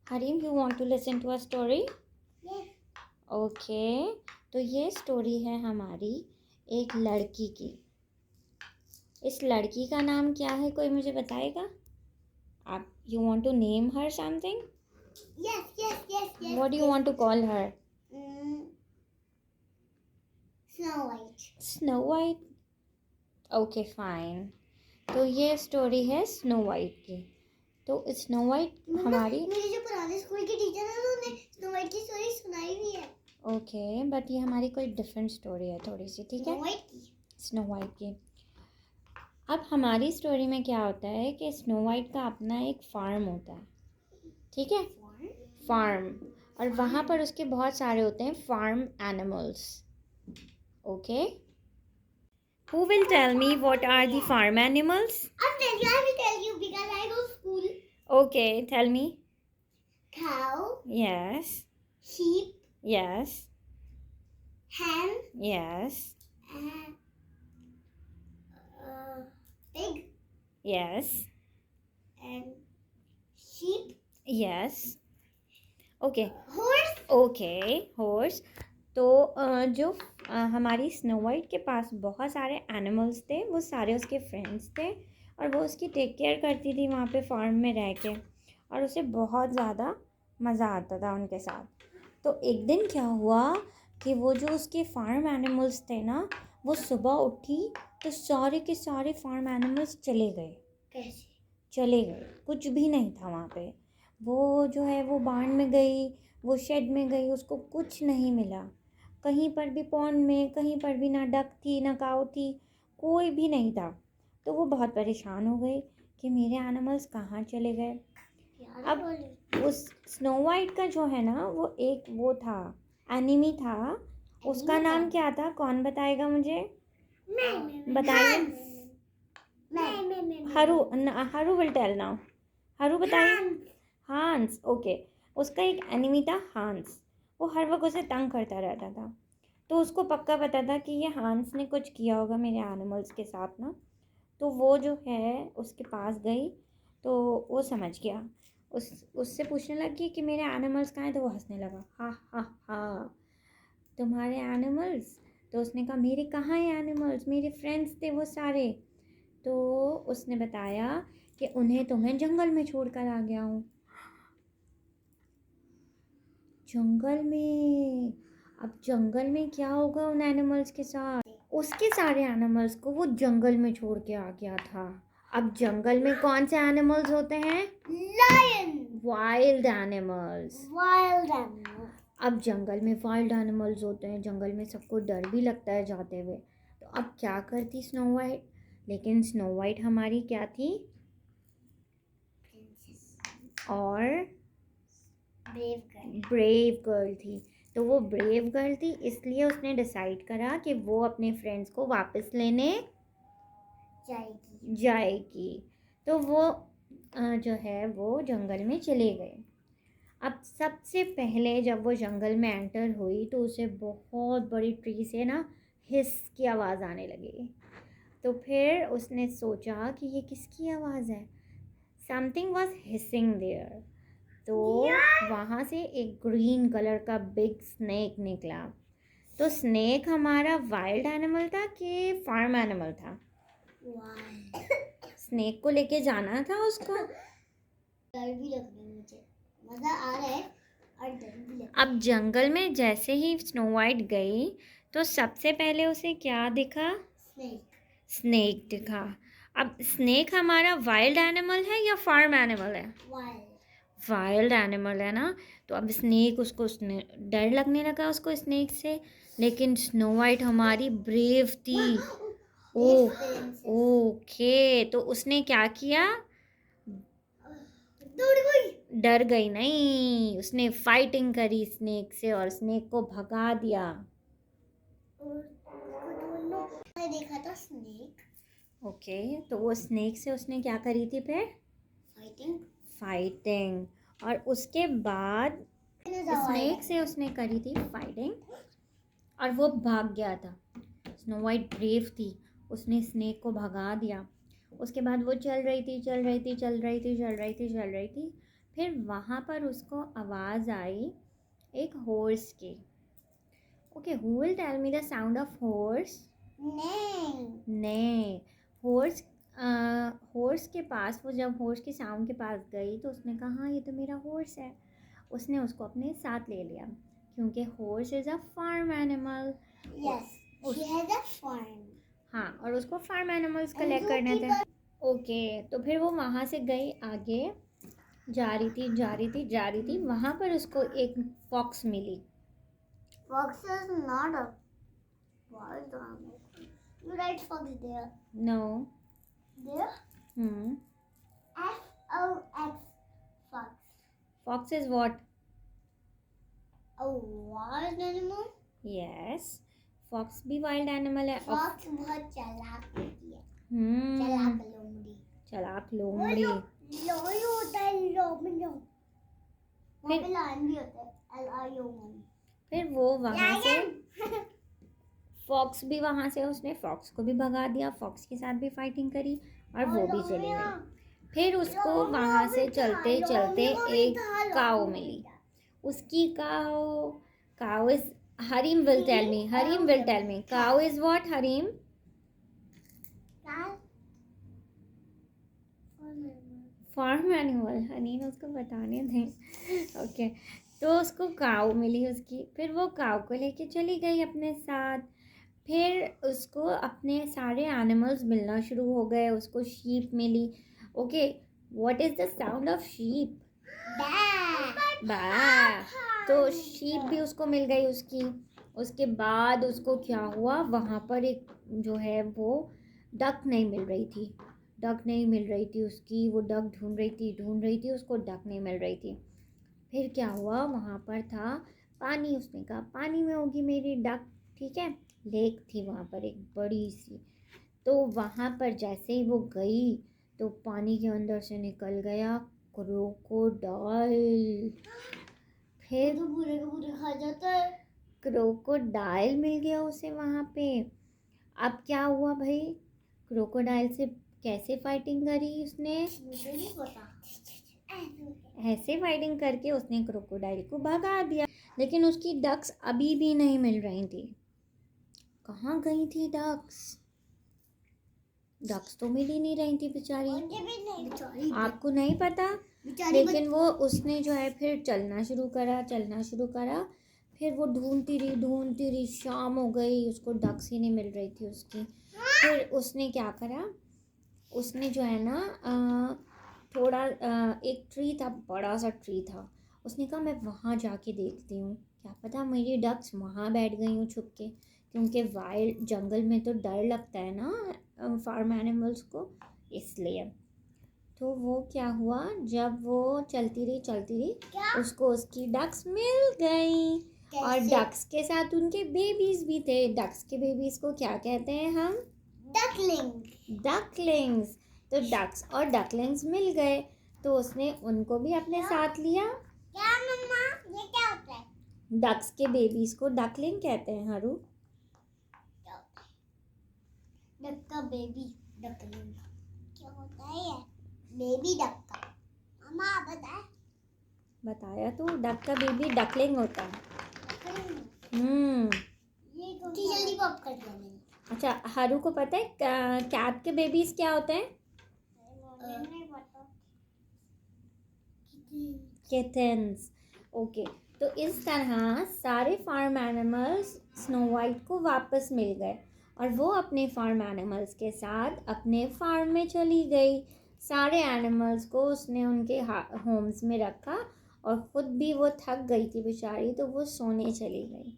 Harim, you want to listen to a story? Yes. Okay. तो ये story है हमारी एक लड़की की। इस लड़की का नाम क्या है, कोई मुझे बताएगा? आप you want to name her something? Yes. What do you want to call her? Snow White. Snow White? Okay, fine. तो ये स्टोरी है स्नो वाइट की। तो स्नो वाइट हमारी मेरे जो पुराने स्कूल की टीचर है उन्होंने स्नो वाइट की स्टोरी सुनाई भी है। ओके, बट ये हमारी कोई डिफरेंट स्टोरी है थोड़ी सी, ठीक है? स्नो वाइट की। अब हमारी स्टोरी में क्या होता है कि स्नो वाइट का अपना एक फार्म होता है, ठीक है? फार्म। और वहाँ पर उसके बहुत सारे होते हैं farm animals. Okay, who will tell me what are the farm animals? I will tell you because I go school. Okay, tell me. Cow. Yes. Sheep. Yes. Hen. Yes. Pig. Yes. And sheep. Yes. Okay. Horse. Okay, horse. तो जो हमारी snow white के पास बहुत सारे animals थे, वो सारे उसके फ्रेंड्स थे और वो उसकी टेक केयर करती थी वहाँ पे फार्म में रह के, और उसे बहुत ज़्यादा मज़ा आता था उनके साथ। तो एक दिन क्या हुआ कि वो जो उसके फार्म एनिमल्स थे ना, वो सुबह उठी तो सारे के सारे फार्म एनिमल्स चले गए। कैसे? चले गए, कुछ भी नहीं था वहाँ पे। वो जो है वो बार्न में गई, वो शेड में गई, उसको कुछ नहीं मिला। कहीं पर भी पॉन्ड में कहीं पर भी ना डक थी ना काऊ थी, कोई भी नहीं था। तो वो बहुत परेशान हो गई कि मेरे एनिमल्स कहाँ चले गए। अब उस स्नो वाइट का जो है ना वो एक वो था, एनिमी था। उसका नाम क्या था, कौन बताएगा मुझे? बताइए। हरू विल टेल नाउ। हरू बताइए। हांस। ओके, उसका एक एनिमी था हांस। वो हर वक्त उसे तंग करता रहता था। तो उसको पक्का पता था कि ये हांस ने कुछ किया होगा मेरे एनिमल्स के साथ ना। तो वो जो है उसके पास गई तो वो समझ गया। उससे पूछने लगी कि मेरे एनिमल्स कहाँ हैं। तो वो हंसने लगा, हा हा हा, तुम्हारे एनिमल्स? तो उसने कहा मेरे कहाँ हैं एनिमल्स, मेरे फ्रेंड्स थे वो सारे। तो उसने बताया कि उन्हें तो मैं जंगल में छोड़ कर आ गया हूँ। जंगल में? अब जंगल में क्या होगा उन एनिमल्स के साथ? उसके सारे एनिमल्स को वो जंगल में छोड़ के आ गया था। अब जंगल में कौन से एनिमल्स होते हैं? Lion. Wild animals. Wild animal. अब जंगल में वाइल्ड एनिमल्स होते हैं, जंगल में सबको डर भी लगता है जाते हुए। तो अब क्या करती स्नो वाइट? लेकिन स्नो वाइट हमारी क्या थी? और ब्रेव गर्ल थी। तो वो ब्रेव गर्ल थी, इसलिए उसने डिसाइड करा कि वो अपने फ्रेंड्स को वापस लेने जाएगी। तो वो जो है वो जंगल में चले गए। अब सबसे पहले जब वो जंगल में एंटर हुई तो उसे बहुत बड़ी ट्री से ना हिस की आवाज़ आने लगी। तो फिर उसने सोचा कि ये किसकी आवाज़ है। Something was hissing there. तो वहाँ से एक ग्रीन कलर का बिग स्नेक निकला। तो स्नेक हमारा वाइल्ड एनिमल था कि फार्म एनिमल था? स्नेक को लेके जाना था उसको। डर भी लग रहा है मुझे, मजा आ रहा है और डर भी लग रहा है। अब जंगल में जैसे ही स्नो वाइट गई तो सबसे पहले उसे क्या दिखा? स्नेक दिखा। अब स्नेक हमारा वाइल्ड एनिमल है या फार्म एनिमल है? वाइल्ड एनिमल है ना। तो अब स्नेक उसको डर लगने लगा उसको स्नेक से। लेकिन स्नो वाइट हमारी ब्रेव थी। ओके, तो उसने क्या किया? डर गई नहीं, उसने फाइटिंग करी स्नेक से और स्नेक को भगा दिया। मैंने देखा था स्नेक। ओके, तो वो स्नेक से उसने क्या करी थी फिर? फाइटिंग। और उसके बाद स्नेक से उसने करी थी फाइटिंग और वो भाग गया था। स्नो वाइट ब्रेव थी, उसने स्नेक को भगा दिया। उसके बाद वो चल रही थी। फिर वहाँ पर उसको आवाज़ आई एक हॉर्स की. Okay, who will tell me the sound of horse? नहीं, हॉर्स हॉर्स के पास, वो जब हॉर्स की साउंड के पास गई तो उसने कहा हाँ ये तो मेरा हॉर्स है. उसने उसको अपने साथ ले लिया क्योंकि horse is a farm animal. Yes, she has a farm. हाँ, और उसको फार्म एनिमल्स कलेक्ट करने थे. ओके, तो फिर वो वहाँ से गई आगे, जा रही थी. वहाँ पर उसको एक फॉक्स मिली. Fox is not a wild animal. You write fox there. No. There? Fox. Fox. Fox is what? A wild animal? Yes, fox भी वाइल्ड एनिमल है. Fox बहुत चालाक होती है. हम्म, चालाक लोमड़ी. चालाक लोमड़ी. लोई होता है लोमड़ी. वहाँ पे लायन भी होता है. Lion. फिर वो वहाँ से फॉक्स भी वहाँ से, उसने फॉक्स को भी भगा दिया. फॉक्स के साथ भी फाइटिंग करी और वो भी चली गई. फिर उसको वहाँ से चलते चलते एक काऊ मिली. उसकी cow is, Hareem will tell me cow is what? Hareem, farm animal. Haneen उसको बताने दें. ओके, तो उसको काऊ मिली उसकी. फिर वो काऊ को लेके चली गई अपने साथ. फिर उसको अपने सारे एनिमल्स मिलना शुरू हो गए. उसको शीप मिली. Okay, what is the sound of sheep? बा. तो शीप भी उसको मिल गई उसकी. उसके बाद उसको क्या हुआ, वहाँ पर एक जो है वो डक नहीं मिल रही थी उसकी. वो डक ढूंढ रही थी उसको डक नहीं मिल रही थी. फिर क्या हुआ, वहाँ पर था पानी. उसने कहा पानी में होगी मेरी डक. ठीक है, लेक थी वहाँ पर एक बड़ी सी. तो वहाँ पर जैसे ही वो गई तो पानी के अंदर से निकल गया क्रोकोडाइल. फिर तो पूरे को पूरे खा जाता है. क्रोकोडाइल मिल गया उसे वहाँ पे. अब क्या हुआ भाई, क्रोकोडाइल से कैसे फाइटिंग करी उसने? मुझे नहीं पता. ऐसे फाइटिंग करके उसने क्रोकोडाइल को भगा दिया. लेकिन उसकी डक्स अभी भी नहीं मिल रही थी. कहाँ गई थी डक्स? डक्स तो मिल ही नहीं रही थी बेचारी. आपको नहीं पता, लेकिन वो उसने जो है फिर चलना शुरू करा. फिर वो ढूंढती रही. शाम हो गई, उसको डक्स ही नहीं मिल रही थी उसकी. फिर उसने क्या करा, उसने जो है ना थोड़ा एक ट्री था, बड़ा सा ट्री था. उसने कहा मैं वहाँ जाके देखती हूँ, क्या पता मेरी डक्स वहाँ बैठ गई हूँ छुप के. क्योंकि वाइल्ड जंगल में तो डर लगता है ना फार्म एनिमल्स को, इसलिए. तो वो क्या हुआ, जब वो चलती रही उसको उसकी डक्स मिल गई. और डक्स के साथ उनके बेबीज भी थे. डक्स के बेबीज को क्या कहते हैं हम? डकलिंग्स. तो डक्स और डकलिंग्स मिल गए तो उसने उनको भी अपने साथ लिया. क्या मम्मा, ये क्या होता है? डक्स के बेबीज को डकलिंग कहते हैं. हरू, डक का बेबी डकलिंग क्या होता है? ये बेबी डक का. मम्मा बताया तो, डक का बेबी डकलिंग होता है. ये जल्दी पॉप कर दिया मैंने. अच्छा, हरू को पता है कैट के बेबीज क्या होते हैं? किटन्स. ओके, तो इस तरह सारे फार्म एनिमल्स स्नो वाइट को वापस मिल गए और वो अपने फार्म एनिमल्स के साथ अपने फार्म में चली गई. सारे एनिमल्स को उसने उनके होम्स में रखा और ख़ुद भी वो थक गई थी बेचारी, तो वो सोने चली गई.